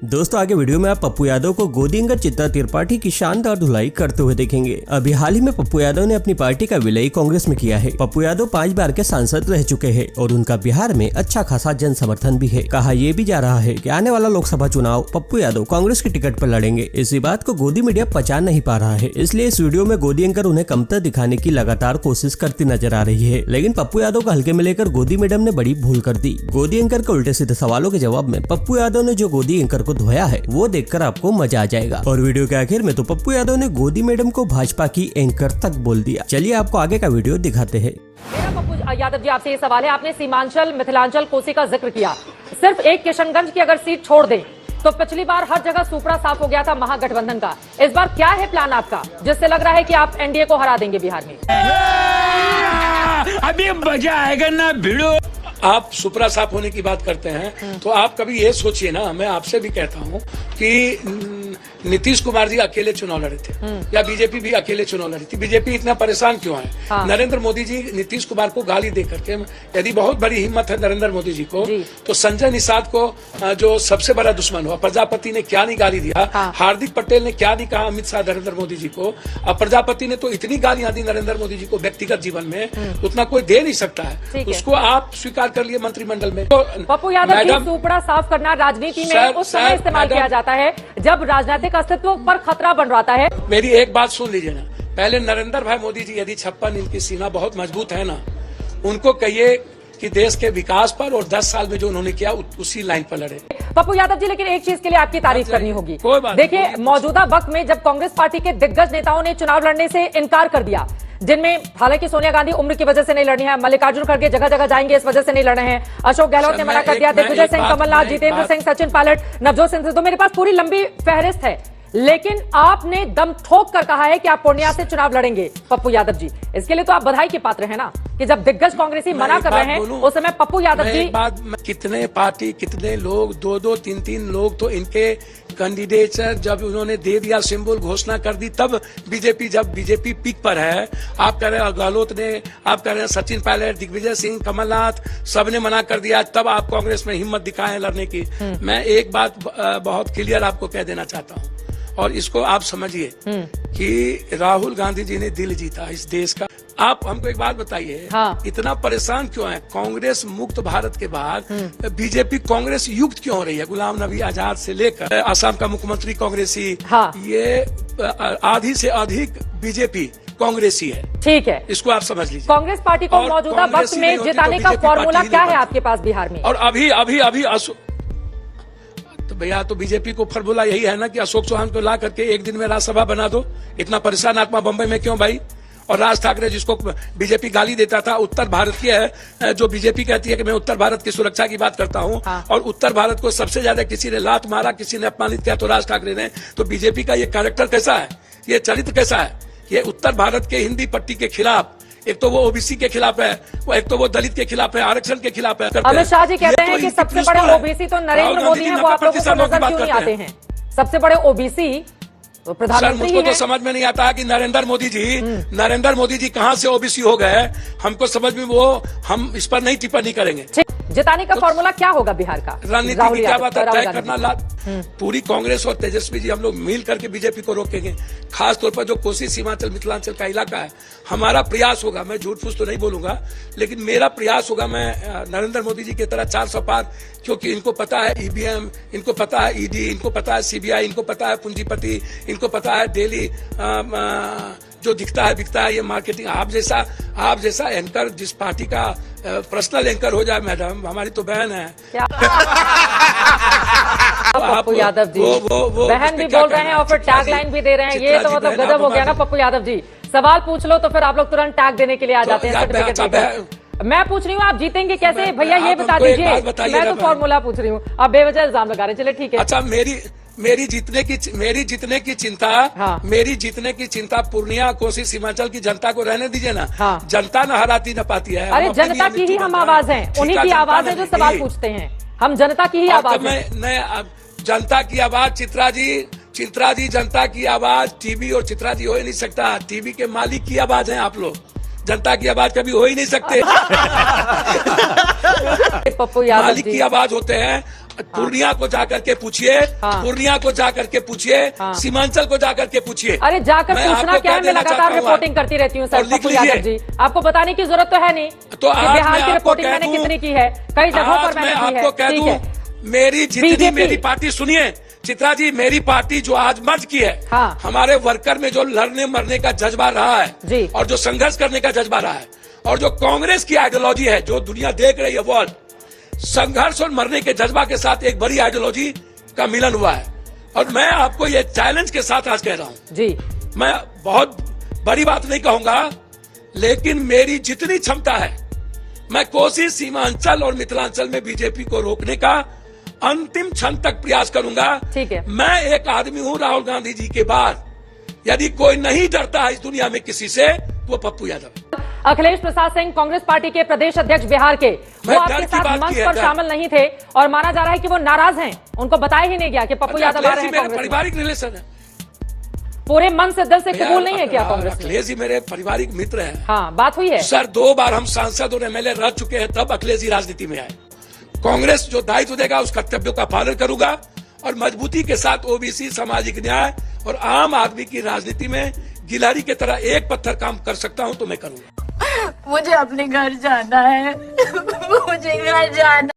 दोस्तों आगे वीडियो में आप पप्पू यादव को गोदी अंगद चित्रा त्रिपाठी की शानदार धुलाई करते हुए देखेंगे। अभी हाल ही में पप्पू यादव ने अपनी पार्टी का विलय कांग्रेस में किया है। पप्पू यादव 5 बार के सांसद रह चुके हैं और उनका बिहार में अच्छा खासा जन समर्थन भी है। कहा यह भी जा रहा है कि आने वाला लोकसभा चुनाव पप्पू यादव कांग्रेस की टिकट पर लड़ेंगे। इसी बात को गोदी मीडिया पचा नहीं पा रहा है, इसलिए इस वीडियो में गोदी एंकर उन्हें कमतर दिखाने की लगातार कोशिश करती नजर आ रही है। लेकिन पप्पू यादव को हल्के में लेकर गोदी मैडम ने बड़ी भूल कर दी। गोदी एंकर के उल्टे सीधे सवालों के जवाब में पप्पू यादव ने जो गोदी एंकर को धोया है वो देखकर आपको मजा आ जाएगा। और वीडियो के आखिर में तो पप्पू यादव ने गोदी मैडम को भाजपा की एंकर तक बोल दिया। चलिए आपको आगे का वीडियो दिखाते हैं। मेरा पप्पू यादव जी आपसे ये सवाल है, आपने सीमांचल मिथिलांचल कोसी का जिक्र किया, सिर्फ एक किशनगंज की अगर सीट छोड़ दें तो पिछली बार हर जगह सुपड़ा साफ हो गया था महागठबंधन का। इस बार क्या है प्लान आपका जिससे लग रहा है कि आप एनडीए को हरा देंगे बिहार में? अभी मजा आएगा ना भिड़ो। आप सुपरा साफ होने की बात करते हैं तो आप कभी ये सोचिए ना, मैं आपसे भी कहता हूं कि नीतीश कुमार जी अकेले चुनाव लड़े थे या बीजेपी भी अकेले चुनाव लड़ी थी। बीजेपी इतना परेशान क्यों है? हाँ। नरेंद्र मोदी जी नीतीश कुमार को गाली दे करके, यदि बहुत बड़ी हिम्मत है नरेंद्र मोदी जी को, तो संजय निषाद को जो सबसे बड़ा दुश्मन हुआ, प्रजापति ने क्या नहीं गाली दिया, हाँ। हार्दिक पटेल ने क्या नहीं कहा अमित शाह नरेंद्र मोदी जी को, और प्रजापति ने तो इतनी गालियां दी नरेंद्र मोदी जी को व्यक्तिगत जीवन में, उतना कोई दे नहीं सकता है। उसको आप स्वीकार कर लिए मंत्रिमंडल में। तो पप्पू यादव की सुपड़ा साफ करना राजनीति में उस समय इस्तेमाल किया जाता है जब राजनीतिक अस्तित्व पर खतरा बन रहा है। मेरी एक बात सुन लीजिए ना, पहले नरेंद्र भाई मोदी जी यदि 56 इंच की सीना बहुत मजबूत है ना, उनको कहिए कि देश के विकास पर और 10 साल में जो उन्होंने किया उसी लाइन पर लड़े। पप्पू यादव जी, लेकिन एक चीज के लिए आपकी तारीफ करनी होगी। देखिए, कोई मौजूदा वक्त में जब कांग्रेस पार्टी के दिग्गज नेताओं ने चुनाव लड़ने से इनकार कर दिया, जिनमें हालांकि सोनिया गांधी उम्र की वजह से नहीं लड़नी है, मल्लिकार्जुन खड़गे जगह जगह जाएंगे इस वजह से नहीं लड़ रहे हैं, अशोक गहलोत ने मना कर दिया, दिग्विजय सिंह, कमलनाथ, जितेंद्र सिंह, सचिन पायलट, नवजोत सिंह सिद्धू, मेरे पास पूरी लंबी फहरिस्त है, लेकिन आपने दम ठोक कर कहा है कि आप पूर्णिया से चुनाव लड़ेंगे। पप्पू यादव जी, इसके लिए तो आप बधाई के पात्र हैं ना, कि जब दिग्गज कांग्रेसी मना कर रहे हैं उस समय पप्पू यादव जी। कितने पार्टी, कितने लोग, 2-2, 3-3 लोग तो इनके कैंडिडेचर जब उन्होंने दे दिया, सिंबल घोषणा कर दी, तब बीजेपी, जब बीजेपी पीक पर है, आप कह रहे हैं गहलोत ने, आप कह रहे हैं सचिन पायलट, दिग्विजय सिंह, कमलनाथ, सबने मना कर दिया, तब आप कांग्रेस में हिम्मत दिखाएं लड़ने की। मैं एक बात बहुत क्लियर आपको कह देना चाहता हूँ और इसको आप समझिए कि राहुल गांधी जी ने दिल जीता इस देश का। आप हमको एक बात बताइए, हाँ। इतना परेशान क्यों है? कांग्रेस मुक्त भारत के बाद बीजेपी कांग्रेस युक्त क्यों हो रही है? गुलाम नबी आजाद से लेकर असम का मुख्यमंत्री कांग्रेसी, हाँ। ये आधी से अधिक बीजेपी कांग्रेसी है। ठीक है, इसको आप समझ लीजिए। कांग्रेस पार्टी को मौजूदा वक्त में जिताने का फॉर्मूला क्या है आपके पास बिहार में? और अभी तो भैया, तो बीजेपी को फॉर्मूला यही है ना कि अशोक चौहान को ला करके एक दिन में राज्यसभा बना दो। इतना परेशान आत्मा बम्बई में क्यों भाई? और राज ठाकरे, जिसको बीजेपी गाली देता था, उत्तर भारत की है, जो बीजेपी कहती है कि मैं उत्तर भारत की सुरक्षा की बात करता हूं, हाँ। और उत्तर भारत को सबसे ज्यादा किसी ने लात मारा, किसी ने अपमानित किया तो राज ठाकरे ने। तो बीजेपी का ये कैरेक्टर कैसा है, ये चरित्र कैसा है? ये उत्तर भारत के हिंदी पट्टी के खिलाफ, एक तो वो ओबीसी के खिलाफ है, एक तो वो दलित के खिलाफ है, आरक्षण के खिलाफ है। अमित शाह जी कहते हैं कि सबसे बड़े ओबीसी तो नरेंद्र मोदी हैं, वो आप लोगों को नजर क्यों नहीं आते हैं? सबसे बड़े ओबीसी तो प्रधानमंत्री। मुझको तो समझ में नहीं आता कि नरेंद्र मोदी जी कहां से ओबीसी हो गए, हमको समझ में, वो हम इस पर नहीं टिप्पणी करेंगे। जिताने का फॉर्मूला क्या होगा बिहार का? रणनीति की क्या बात है, तय करना। पूरी कांग्रेस और तेजस्वी जी हम लोग मिल करके बीजेपी को रोकेंगे। खास तौर पर जो कोसी, सीमांचल, मिथिलांचल का इलाका है, हमारा प्रयास होगा, मैं झूठ फूस तो नहीं बोलूंगा, लेकिन मेरा प्रयास होगा, मैं नरेंद्र मोदी जी की तरह 400 पार, क्योंकि इनको पता है ईवीएम, इनको पता है ईडी, इनको पता है सीबीआई, इनको पता है पूंजीपति, इनको पता है डेली जो दिखता है बिकता है, ये मार्केटिंग। आप जैसा एंकर जिस पार्टी का पर्सनल एंकर हो जाए मैडम, हमारी तो बहन है। पप्पू यादव जी बहन भी बोल रहे हैं और फिर टैग लाइन भी दे रहे हैं, ये तो मतलब गजब हो गया ना पप्पू यादव जी। सवाल पूछ लो तो फिर आप लोग तुरंत टैग देने के लिए आ जाते हैं सर्टिफिकेट। मैं पूछ रही हूँ आप जीतेंगे कैसे भैया, ये बता दीजिए। मैं तो फॉर्मूला पूछ रही हूँ, आप बेवजह इल्जाम लगा रहे हैं। चलिए ठीक है। अच्छा, मेरी जीतने की चिंता पूर्णिया, कोसी, सीमांचल की जनता को रहने दीजिए ना। हाँ। जनता न हराती न पाती है। अरे जनता की ही हम आवाज है, उन्हीं की आवाज है जो सवाल पूछते हैं, हम जनता की ही आवाज है। जनता की आवाज चित्रा जी जनता की आवाज टीवी और चित्रा जी हो ही नहीं सकता। टीवी के मालिक की आवाज है आप लोग, जनता की आवाज कभी हो ही नहीं सकते। पप्पू यादव मालिक की आवाज होते हैं पूर्णिया को जाकर के पूछिए, पूर्णिया को जाकर के पूछिए, सीमांचल को जाकर के पूछिए। अरे जाकर पूछना क्या है, मैं लगातार रिपोर्टिंग करती रहती हूँ सर पप्पू यादव जी, आपको बताने की जरूरत तो है नहीं तो बिहार की रिपोर्टिंग मैंने कितनी की है, कई जगहों पर मैंने की है। कह दूं, मेरी जितनी मेरी पार्टी, सुनिए चित्रा जी, मेरी पार्टी जो आज मर्ज की है, हमारे वर्कर में जो लड़ने मरने का जज्बा रहा है और जो संघर्ष करने का जज्बा रहा है, और जो कांग्रेस की आइडियोलॉजी है जो दुनिया देख रही है, वर्ल्ड संघर्ष और मरने के जज्बा के साथ एक बड़ी आइडियोलॉजी का मिलन हुआ है। और मैं आपको ये चैलेंज के साथ आज कह रहा हूं जी, मैं बहुत बड़ी बात नहीं कहूंगा, लेकिन मेरी जितनी क्षमता है मैं कोशिश सीमांचल और मिथिलांचल में बीजेपी को रोकने का अंतिम क्षण तक प्रयास करूंगा। ठीक है, मैं एक आदमी हूं राहुल गांधी जी के बाद, यदि कोई नहीं डरता है इस दुनिया में किसी से, वो पप्पू यादव। अखिलेश प्रसाद सिंह कांग्रेस पार्टी के प्रदेश अध्यक्ष बिहार के, वो आपके साथ मंच पर शामिल नहीं थे और माना जा रहा है कि वो नाराज हैं, उनको बताया ही नहीं गया कि पप्पू यादव आ रहे हैं कांग्रेस में। पारिवारिक रिलेशन है, पूरे मन से दिल से कबूल नहीं है क्या कांग्रेस? अखिलेश जी मेरे पारिवारिक मित्र हैं। हाँ, बात हुई है सर, 2 बार हम सांसद और एमएलए रह चुके हैं, तब अखिलेश जी राजनीति में आए। कांग्रेस जो दायित्व देगा उस कर्तव्यों का पालन करूंगा और मजबूती के साथ ओबीसी, सामाजिक न्याय और आम आदमी की राजनीति में गिलहरी की तरह एक पत्थर काम कर सकता हूं तो मैं करूंगा। मुझे अपने घर जाना है, मुझे घर जाना